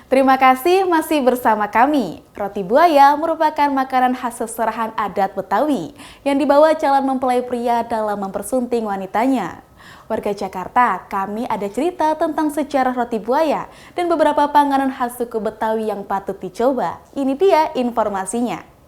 Terima kasih masih bersama kami. Roti buaya merupakan makanan khas seserahan adat Betawi yang dibawa calon mempelai pria dalam mempersunting wanitanya. Warga Jakarta, kami ada cerita tentang sejarah roti buaya dan beberapa panganan khas suku Betawi yang patut dicoba. Ini dia informasinya.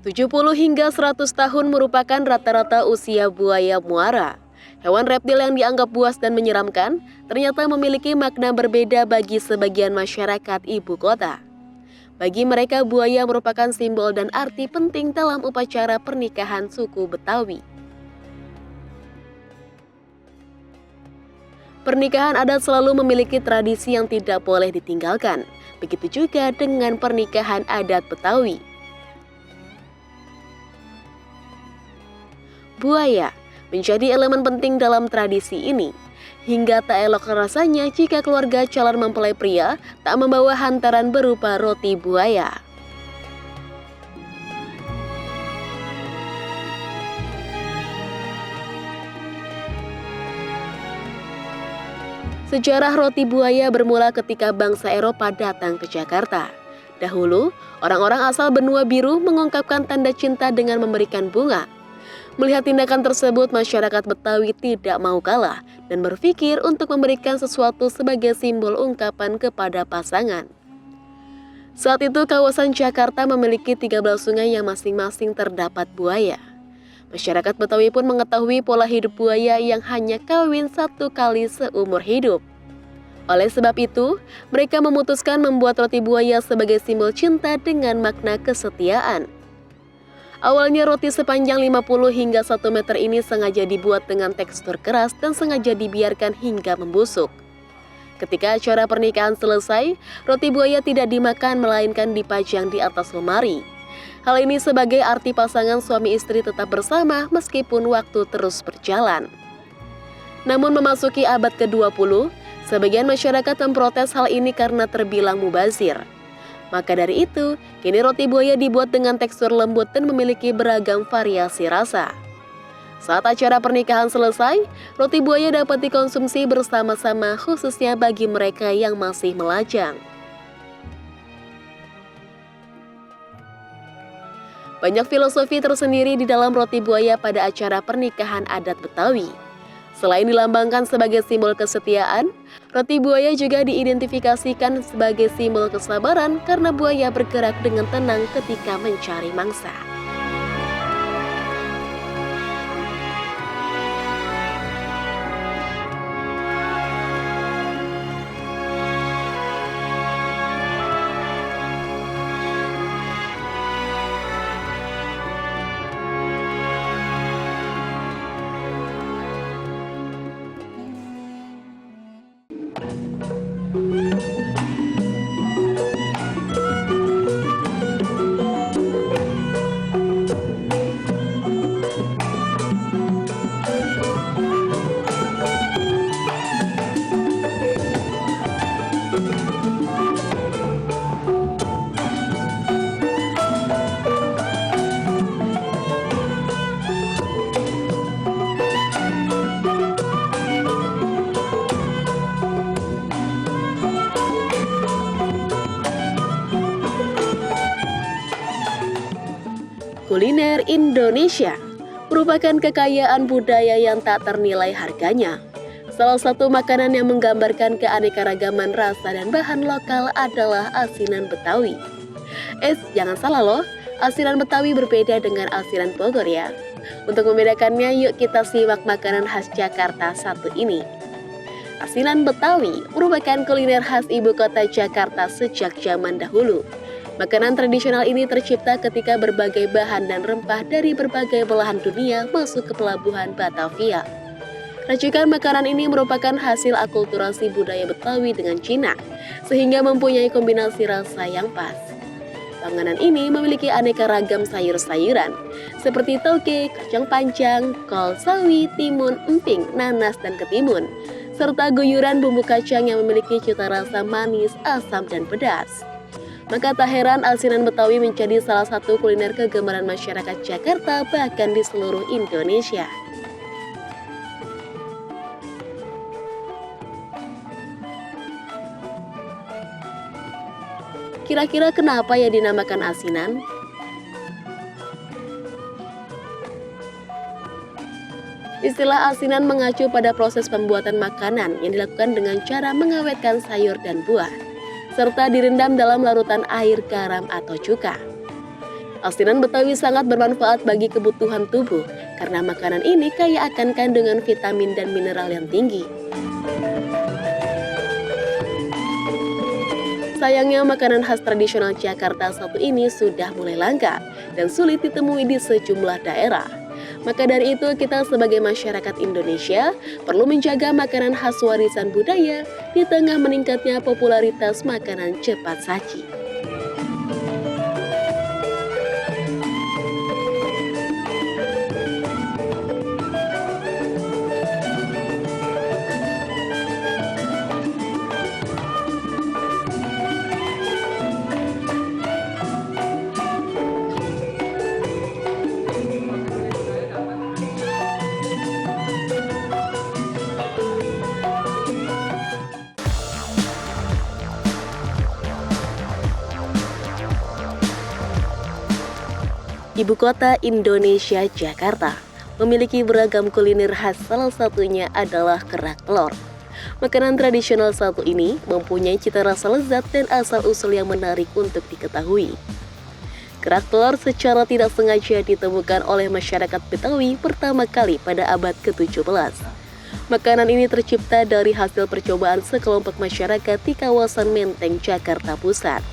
70 hingga 100 tahun merupakan rata-rata usia buaya muara. Hewan reptil yang dianggap buas dan menyeramkan ternyata memiliki makna berbeda bagi sebagian masyarakat ibu kota. Bagi mereka, buaya merupakan simbol dan arti penting dalam upacara pernikahan suku Betawi. Pernikahan adat selalu memiliki tradisi yang tidak boleh ditinggalkan. Begitu juga dengan pernikahan adat Betawi. Buaya menjadi elemen penting dalam tradisi ini, hingga tak elok rasanya jika keluarga calon mempelai pria tak membawa hantaran berupa roti buaya. Sejarah roti buaya bermula ketika bangsa Eropa datang ke Jakarta. Dahulu, orang-orang asal benua biru mengungkapkan tanda cinta dengan memberikan bunga. Melihat tindakan tersebut, masyarakat Betawi tidak mau kalah dan berpikir untuk memberikan sesuatu sebagai simbol ungkapan kepada pasangan. Saat itu, kawasan Jakarta memiliki 13 sungai yang masing-masing terdapat buaya. Masyarakat Betawi pun mengetahui pola hidup buaya yang hanya kawin 1 kali seumur hidup. Oleh sebab itu, mereka memutuskan membuat roti buaya sebagai simbol cinta dengan makna kesetiaan. Awalnya roti sepanjang 50 hingga 1 meter ini sengaja dibuat dengan tekstur keras dan sengaja dibiarkan hingga membusuk. Ketika acara pernikahan selesai, roti buaya tidak dimakan melainkan dipajang di atas lemari. Hal ini sebagai arti pasangan suami istri tetap bersama meskipun waktu terus berjalan. Namun memasuki abad ke-20, sebagian masyarakat memprotes hal ini karena terbilang mubazir. Maka dari itu, kini roti buaya dibuat dengan tekstur lembut dan memiliki beragam variasi rasa. Saat acara pernikahan selesai, roti buaya dapat dikonsumsi bersama-sama khususnya bagi mereka yang masih melajang. Banyak filosofi tersendiri di dalam roti buaya pada acara pernikahan adat Betawi. Selain dilambangkan sebagai simbol kesetiaan, roti buaya juga diidentifikasikan sebagai simbol kesabaran karena buaya bergerak dengan tenang ketika mencari mangsa. Kuliner Indonesia merupakan kekayaan budaya yang tak ternilai harganya. Salah satu makanan yang menggambarkan keanekaragaman rasa dan bahan lokal adalah asinan Betawi. Jangan salah loh, asinan Betawi berbeda dengan asinan Bogor ya. Untuk membedakannya, yuk kita simak makanan khas Jakarta satu ini. Asinan Betawi merupakan kuliner khas ibu kota Jakarta sejak zaman dahulu. Makanan tradisional ini tercipta ketika berbagai bahan dan rempah dari berbagai belahan dunia masuk ke pelabuhan Batavia. Racikan makanan ini merupakan hasil akulturasi budaya Betawi dengan Cina, sehingga mempunyai kombinasi rasa yang pas. Panganan ini memiliki aneka ragam sayur-sayuran, seperti toge, kacang panjang, kol sawi, timun, emping, nanas, dan ketimun, serta guyuran bumbu kacang yang memiliki cita rasa manis, asam, dan pedas. Maka tak heran asinan Betawi menjadi salah satu kuliner kegemaran masyarakat Jakarta bahkan di seluruh Indonesia. Kira-kira kenapa ya dinamakan asinan? Istilah asinan mengacu pada proses pembuatan makanan yang dilakukan dengan cara mengawetkan sayur dan buah, serta direndam dalam larutan air, garam, atau cuka. Asinan Betawi sangat bermanfaat bagi kebutuhan tubuh karena makanan ini kaya akan kandungan vitamin dan mineral yang tinggi. Sayangnya makanan khas tradisional Jakarta satu ini sudah mulai langka dan sulit ditemui di sejumlah daerah. Maka dari itu kita sebagai masyarakat Indonesia perlu menjaga makanan khas warisan budaya di tengah meningkatnya popularitas makanan cepat saji. Ibu kota Indonesia, Jakarta, memiliki beragam kuliner khas, salah satunya adalah kerak telur. Makanan tradisional satu ini mempunyai cita rasa lezat dan asal-usul yang menarik untuk diketahui. Kerak telur secara tidak sengaja ditemukan oleh masyarakat Betawi pertama kali pada abad ke-17. Makanan ini tercipta dari hasil percobaan sekelompok masyarakat di kawasan Menteng, Jakarta Pusat.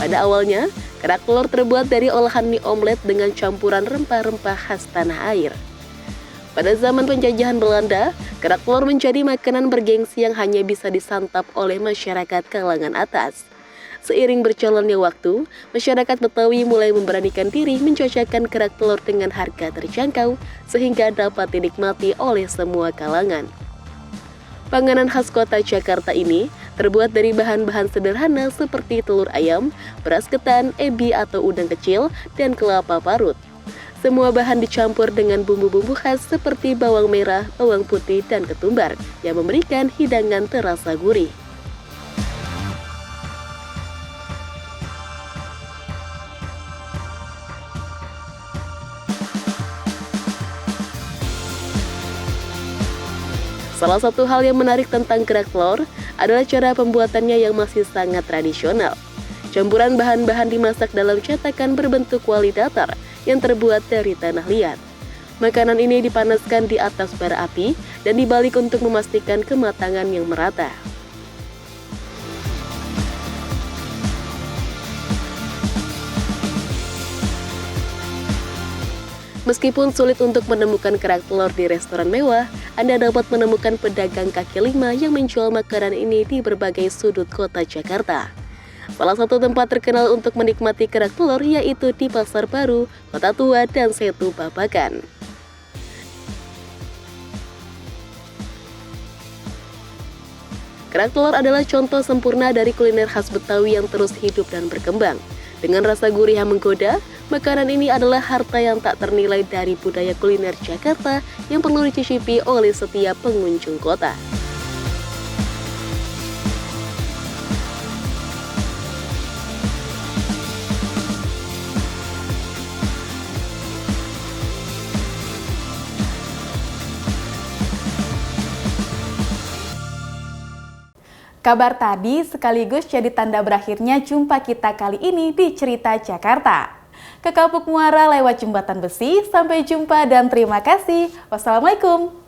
Pada awalnya, kerak telur terbuat dari olahan mie omelet dengan campuran rempah-rempah khas tanah air. Pada zaman penjajahan Belanda, kerak telur menjadi makanan bergengsi yang hanya bisa disantap oleh masyarakat kalangan atas. Seiring berjalannya waktu, masyarakat Betawi mulai memberanikan diri menjajakan kerak telur dengan harga terjangkau sehingga dapat dinikmati oleh semua kalangan. Panganan khas kota Jakarta ini terbuat dari bahan-bahan sederhana seperti telur ayam, beras ketan, ebi atau udang kecil, dan kelapa parut. Semua bahan dicampur dengan bumbu-bumbu khas seperti bawang merah, bawang putih, dan ketumbar yang memberikan hidangan terasa gurih. Salah satu hal yang menarik tentang kerak telur adalah cara pembuatannya yang masih sangat tradisional. Campuran bahan-bahan dimasak dalam cetakan berbentuk kuali datar yang terbuat dari tanah liat. Makanan ini dipanaskan di atas bara api dan dibalik untuk memastikan kematangan yang merata. Meskipun sulit untuk menemukan kerak telur di restoran mewah, Anda dapat menemukan pedagang kaki lima yang menjual makanan ini di berbagai sudut kota Jakarta. Salah satu tempat terkenal untuk menikmati kerak telur yaitu di Pasar Baru, Kota Tua, dan Setu Babakan. Kerak telur adalah contoh sempurna dari kuliner khas Betawi yang terus hidup dan berkembang. Dengan rasa gurih yang menggoda, makanan ini adalah harta yang tak ternilai dari budaya kuliner Jakarta yang perlu dicicipi oleh setiap pengunjung kota. Kabar tadi sekaligus jadi tanda berakhirnya jumpa kita kali ini di Cerita Jakarta. Ke Kapuk Muara lewat Jembatan Besi, sampai jumpa dan terima kasih. Wassalamualaikum.